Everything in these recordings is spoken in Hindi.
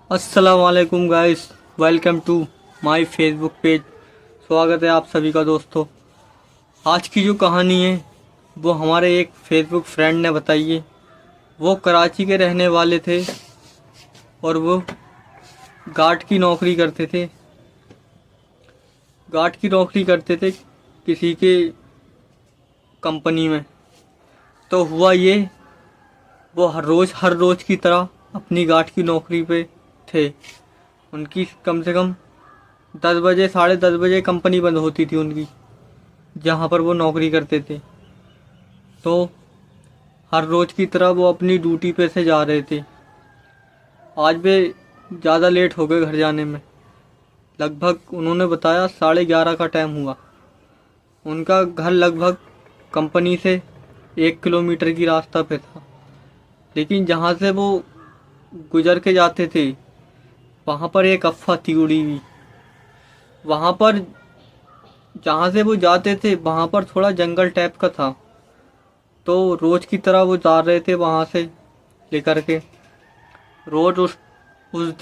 अस्सलाम वालेकुम guys, welcome to my Facebook page. स्वागत है आप सभी का दोस्तों। आज की जो कहानी है वो हमारे एक फेसबुक फ्रेंड ने बताई है। वो कराची के रहने वाले थे और वो गार्ड की नौकरी करते थे। किसी के कंपनी में। तो हुआ ये, वो हर रोज़ की तरह अपनी गार्ड की नौकरी पे थे। उनकी कम से कम 10 बजे, 10:30 बजे कंपनी बंद होती थी उनकी, जहाँ पर वो नौकरी करते थे। तो हर रोज़ की तरह वो अपनी ड्यूटी पे से जा रहे थे। आज वे ज़्यादा लेट हो गए घर जाने में। लगभग उन्होंने बताया 11:30 का टाइम हुआ। उनका घर लगभग कंपनी से 1 किलोमीटर की रास्ता पे था, लेकिन जहाँ से वो गुजर के जाते थे वहाँ पर एक अफवाह थी उड़ी हुई। वहाँ पर जहाँ से वो जाते थे वहाँ पर थोड़ा जंगल टाइप का था। तो रोज़ की तरह वो जा रहे थे वहाँ से लेकर के। रोज़ उस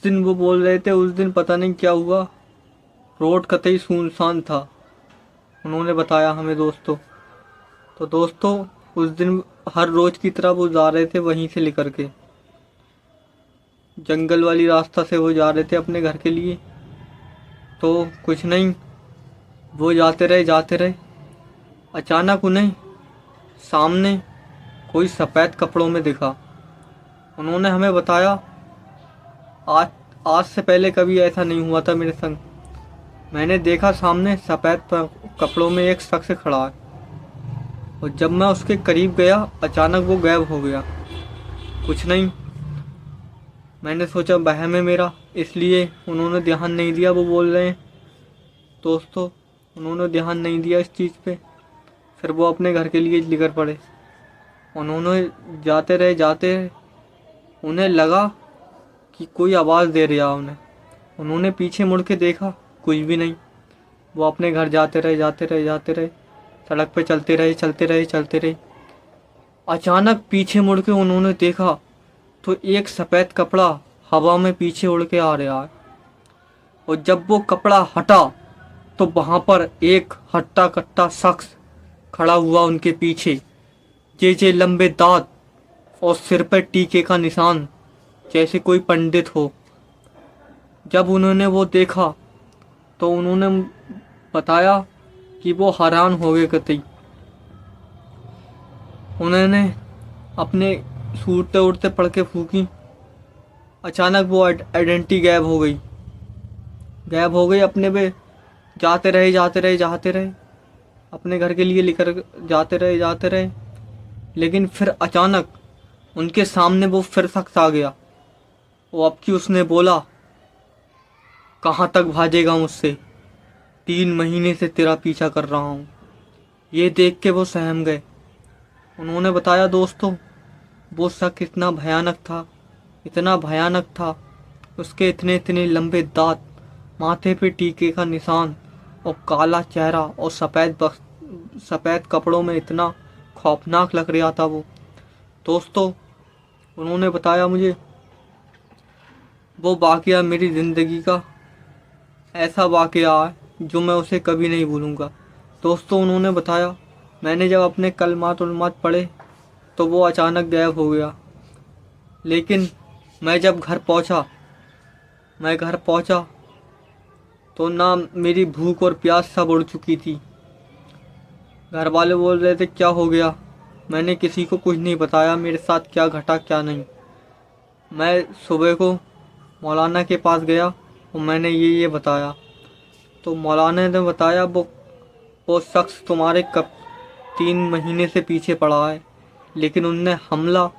दिन वो बोल रहे थे, उस दिन पता नहीं क्या हुआ, रोड कतई सुनसान था। उन्होंने बताया हमें दोस्तों। तो दोस्तों, उस दिन हर रोज़ की तरह वो जा रहे थे वहीं से लेकर के, जंगल वाली रास्ता से वो जा रहे थे अपने घर के लिए। तो कुछ नहीं, वो जाते रहे। अचानक उन्हें सामने कोई सफ़ेद कपड़ों में दिखा। उन्होंने हमें बताया, आज आज से पहले कभी ऐसा नहीं हुआ था मेरे संग। मैंने देखा सामने सफ़ेद कपड़ों में एक शख्स खड़ा है, और जब मैं उसके करीब गया अचानक वो गायब हो गया। कुछ नहीं, मैंने सोचा वहम है मेरा, इसलिए उन्होंने ध्यान नहीं दिया। वो बोल रहे हैं दोस्तों, उन्होंने ध्यान नहीं दिया इस चीज़ पे। फिर वो अपने घर के लिए निकल पड़े। उन्होंने जाते रहे, उन्हें लगा कि कोई आवाज़ दे रहा है उन्हें। उन्होंने पीछे मुड़ के देखा, कुछ भी नहीं। वो अपने घर जाते रहे। सड़क पे चलते रहे। अचानक पीछे मुड़ के उन्होंने देखा तो एक सफ़ेद कपड़ा हवा में पीछे उड़ के आ रहा है। और जब वो कपड़ा हटा तो वहाँ पर एक हट्टा कट्टा शख्स खड़ा हुआ उनके पीछे। जे लंबे दांत और सिर पर टीके का निशान, जैसे कोई पंडित हो। जब उन्होंने वो देखा तो उन्होंने बताया कि वो हैरान हो गए कतई। उन्होंने अपने सूरते उड़ते पड़ के फूकी। अचानक वो आइडेंटिटी गायब हो गई अपने पे। जाते रहे अपने घर के लिए लेकर जाते रहे। लेकिन फिर अचानक उनके सामने वो फिर शख्स आ गया। वो अब की उसने बोला, कहाँ तक भागेगा मुझसे, 3 महीने से तेरा पीछा कर रहा हूँ। ये देख के वो सहम गए। उन्होंने बताया दोस्तों, वो शख्स इतना भयानक था। उसके इतने इतने लंबे दांत, माथे पे टीके का निशान और काला चेहरा और सफ़ेद कपड़ों में इतना खौफनाक लग रहा था वो। दोस्तों, उन्होंने बताया मुझे, वो वाक़या मेरी ज़िंदगी का ऐसा वाक़या है जो मैं उसे कभी नहीं भूलूँगा। दोस्तों, उन्होंने बताया, मैंने जब अपने कलमात उलमात पढ़े तो वो अचानक गायब हो गया। लेकिन मैं जब घर पहुंचा तो ना मेरी भूख और प्यास सब उड़ चुकी थी। घर वाले बोल रहे थे क्या हो गया। मैंने किसी को कुछ नहीं बताया मेरे साथ क्या घटा क्या नहीं। मैं सुबह को मौलाना के पास गया और मैंने ये बताया। तो मौलाना ने बताया, वो शख्स तुम्हारे कब 3 महीने से पीछे पड़ा है, लेकिन उनने हमला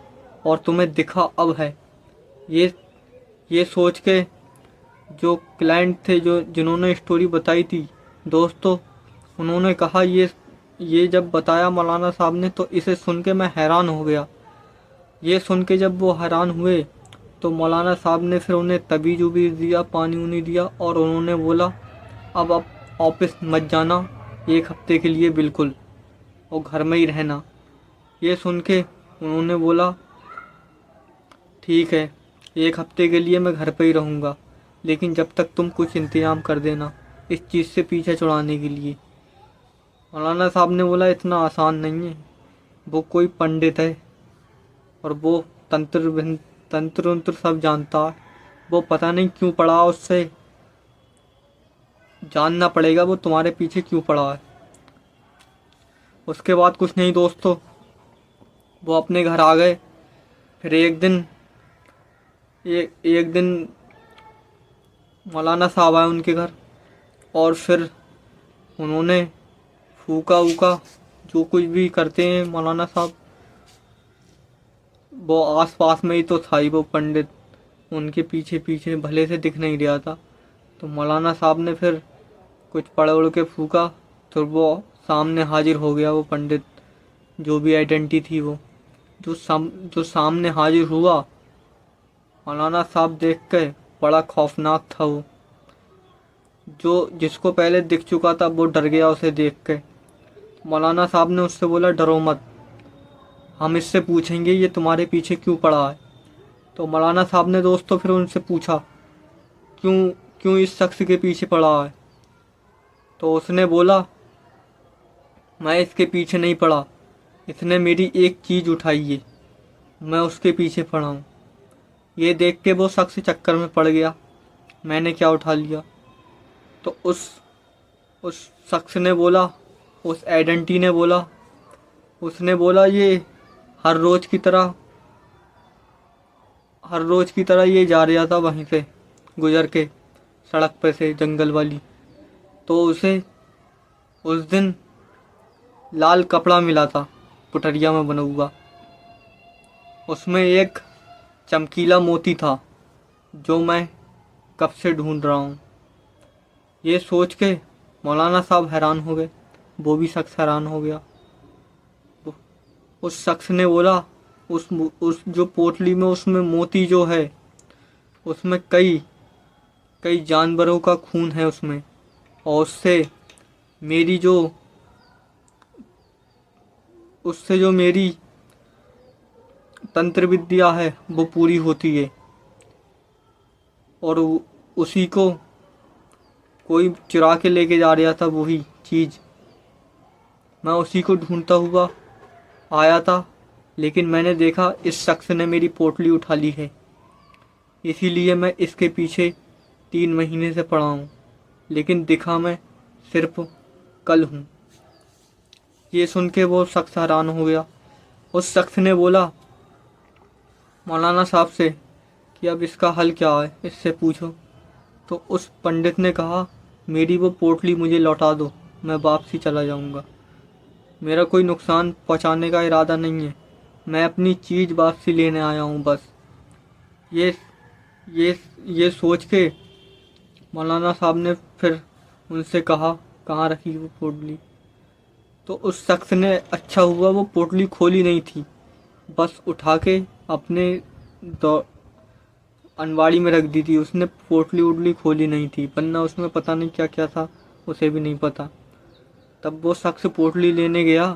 और तुम्हें दिखा अब है। ये सोच के जो क्लाइंट थे, जिन्होंने स्टोरी बताई थी दोस्तों, उन्होंने कहा, ये जब बताया मौलाना साहब ने तो इसे सुन के मैं हैरान हो गया। ये सुन के जब वो हैरान हुए तो मौलाना साहब ने फिर उन्हें तबीज़ उबीज़ दिया, पानी उनी दिया, और उन्होंने बोला अब आप ऑफिस मत जाना 1 हफ्ते के लिए बिल्कुल, और घर में ही रहना। ये सुन के उन्होंने बोला ठीक है, 1 हफ्ते के लिए मैं घर पे ही रहूँगा, लेकिन जब तक तुम कुछ इंतज़ाम कर देना इस चीज़ से पीछे छुड़ाने के लिए। मौलाना साहब ने बोला इतना आसान नहीं है, वो कोई पंडित है और वो तंत्र उंत्र सब जानता है। वो पता नहीं क्यों पड़ा, उससे जानना पड़ेगा वो तुम्हारे पीछे क्यों पड़ा है। उसके बाद कुछ नहीं दोस्तों, वो अपने घर आ गए। फिर एक दिन मौलाना साहब आए उनके घर, और फिर उन्होंने फूका वूका, जो कुछ भी करते हैं मौलाना साहब, वो आस पास में ही तो था ही वो पंडित, उनके पीछे पीछे भले से दिख नहीं रहा था। तो मौलाना साहब ने फिर कुछ पड़ उड़ के फूका, तो वो सामने हाजिर हो गया वो पंडित, जो भी आइडेंटिटी थी वो जो सामने हाजिर हुआ। मौलाना साहब देख के बड़ा खौफनाक था वो, जो जिसको पहले दिख चुका था वो डर गया उसे देख के। मौलाना साहब ने उससे बोला डरो मत, हम इससे पूछेंगे ये तुम्हारे पीछे क्यों पड़ा है। तो मौलाना साहब ने दोस्तों फिर उनसे पूछा क्यों क्यों इस शख्स के पीछे पड़ा है। तो उसने बोला मैं इसके पीछे नहीं पड़ा, इसने मेरी एक चीज़ उठाई है, मैं उसके पीछे पड़ा हूँ। ये देख के वो शख्स चक्कर में पड़ गया, मैंने क्या उठा लिया। तो उस शख्स ने बोला, उस आइडेंटिटी ने बोला, उसने बोला ये हर रोज़ की तरह ये जा रहा था वहीं से गुजर के, सड़क पे से जंगल वाली। तो उसे उस दिन लाल कपड़ा मिला था पुटरिया में बना हुआ, उसमें एक चमकीला मोती था जो मैं कब से ढूंढ रहा हूँ। ये सोच के मौलाना साहब हैरान हो गए, वो भी शख्स हैरान हो गया। उस शख्स ने बोला उस जो पोटली में उसमें मोती जो है, उसमें कई कई जानवरों का खून है उसमें, और उससे जो मेरी तंत्र विद्या है वो पूरी होती है। और उसी को कोई चुरा के लेके जा रहा था, वही चीज़ मैं उसी को ढूंढता हुआ आया था, लेकिन मैंने देखा इस शख्स ने मेरी पोटली उठा ली है, इसीलिए मैं इसके पीछे 3 महीने से पड़ा हूँ, लेकिन दिखा मैं सिर्फ कल हूँ। ये सुन के वो शख्स हैरान हो गया। उस शख्स ने बोला मौलाना साहब से कि अब इसका हल क्या है, इससे पूछो। तो उस पंडित ने कहा मेरी वो पोटली मुझे लौटा दो, मैं वापसी चला जाऊंगा, मेरा कोई नुकसान पहुंचाने का इरादा नहीं है, मैं अपनी चीज़ वापसी लेने आया हूँ बस। ये ये सोच के मौलाना साहब ने फिर उनसे कहा कहाँ रखी वो पोटली। तो उस शख्स ने, अच्छा हुआ वो पोटली खोली नहीं थी, बस उठा के अपने अनवाड़ी में रख दी थी उसने, पोटली उटली खोली नहीं थी, वरना उसमें पता नहीं क्या क्या था, उसे भी नहीं पता। तब वो शख्स पोटली लेने गया,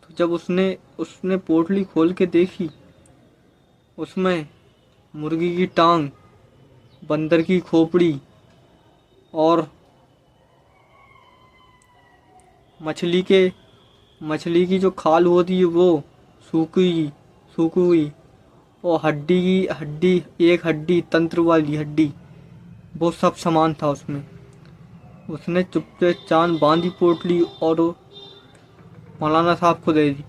तो जब उसने पोटली खोल के देखी, उसमें मुर्गी की टांग, बंदर की खोपड़ी और मछली की जो खाल होती है वो सूखी हुई, और एक हड्डी तंत्र वाली हड्डी, वो सब सामान था उसमें। उसने चुपचे चांद बांधी पोटली और मौलाना साहब को दे दी।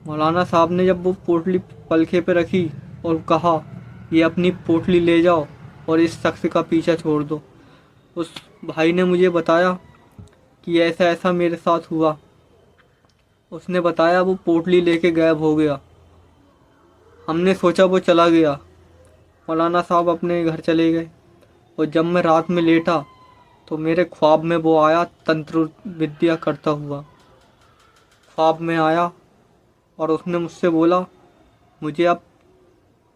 मौलाना साहब ने जब वो पोटली पलखे पे रखी और कहा ये अपनी पोटली ले जाओ और इस शख्स का पीछा छोड़ दो। उस भाई ने मुझे बताया कि ऐसा ऐसा मेरे साथ हुआ। उसने बताया वो पोटली लेके गायब हो गया, हमने सोचा वो चला गया। मौलाना साहब अपने घर चले गए, और जब मैं रात में लेटा तो मेरे ख्वाब में वो आया, तंत्र विद्या करता हुआ ख्वाब में आया, और उसने मुझसे बोला मुझे अब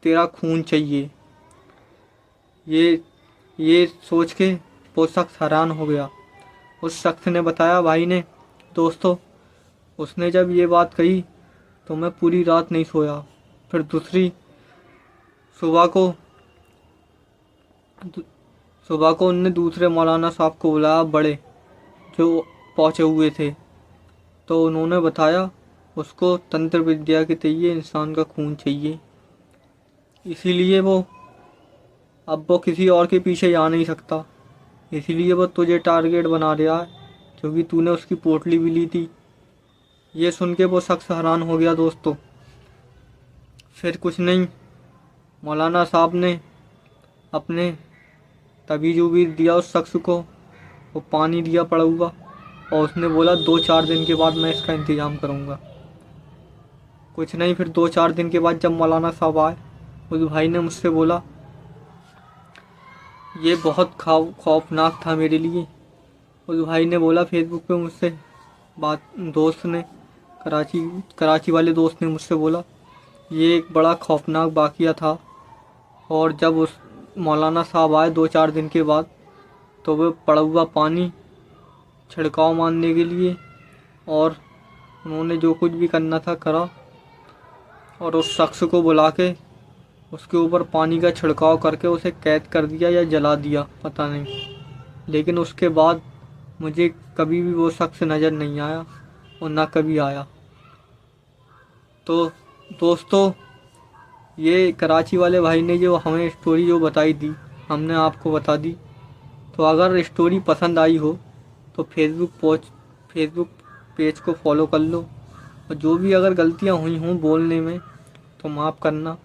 तेरा खून चाहिए। ये सोच के वो शख्स हैरान हो गया। उस शख्स ने बताया भाई ने, दोस्तों, उसने जब ये बात कही तो मैं पूरी रात नहीं सोया। फिर दूसरी सुबह को दु- सुबह को उनने दूसरे मौलाना साहब को बुलाया, बड़े जो पहुँचे हुए थे। तो उन्होंने बताया उसको तंत्र विद्या के लिए इंसान का खून चाहिए, इसीलिए अब वो किसी और के पीछे जा नहीं सकता, इसीलिए वो तुझे टारगेट बना रहा है, क्योंकि तूने उसकी पोटली भी ली थी। ये सुन के वो शख्स हैरान हो गया दोस्तों। फिर कुछ नहीं, मौलाना साहब ने अपने तबीज उबीज दिया उस शख्स को, वो पानी दिया पड़ा हुआ, और उसने बोला 2-4 दिन के बाद मैं इसका इंतज़ाम करूँगा। कुछ नहीं, फिर 2-4 दिन के बाद जब मौलाना साहब आए, उस भाई ने मुझसे बोला ये बहुत खौफनाक था मेरे लिए। उस भाई ने बोला फेसबुक पे मुझसे बात, दोस्त ने, कराची वाले दोस्त ने मुझसे बोला ये एक बड़ा खौफनाक वाक़या था। और जब उस मौलाना साहब आए 2-4 दिन के बाद, तो वे पड़ा हुआ पानी छिड़काव मारने के लिए, और उन्होंने जो कुछ भी करना था करा, और उस शख्स को बुला के उसके ऊपर पानी का छिड़काव करके उसे कैद कर दिया या जला दिया, पता नहीं। लेकिन उसके बाद मुझे कभी भी वो शख्स नज़र नहीं आया, और ना कभी आया। तो दोस्तों, ये कराची वाले भाई ने जो हमें स्टोरी जो बताई थी, हमने आपको बता दी। तो अगर स्टोरी पसंद आई हो तो फेसबुक पेज को फॉलो कर लो, और जो भी अगर गलतियां हुई हों बोलने में तो माफ़ करना।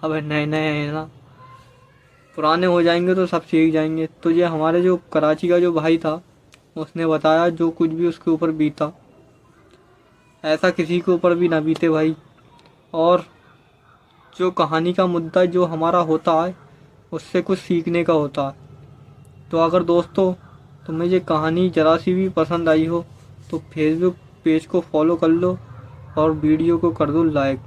अब नए नए हैं ना, पुराने हो जाएंगे तो सब सीख जाएंगे। तो ये हमारे जो कराची का जो भाई था, उसने बताया जो कुछ भी उसके ऊपर बीता, ऐसा किसी के ऊपर भी ना बीते भाई। और जो कहानी का मुद्दा जो हमारा होता है, उससे कुछ सीखने का होता है। तो अगर दोस्तों तुम्हें ये कहानी ज़रा सी भी पसंद आई हो तो फेसबुक पेज को फॉलो कर लो, और वीडियो को कर दो लाइक।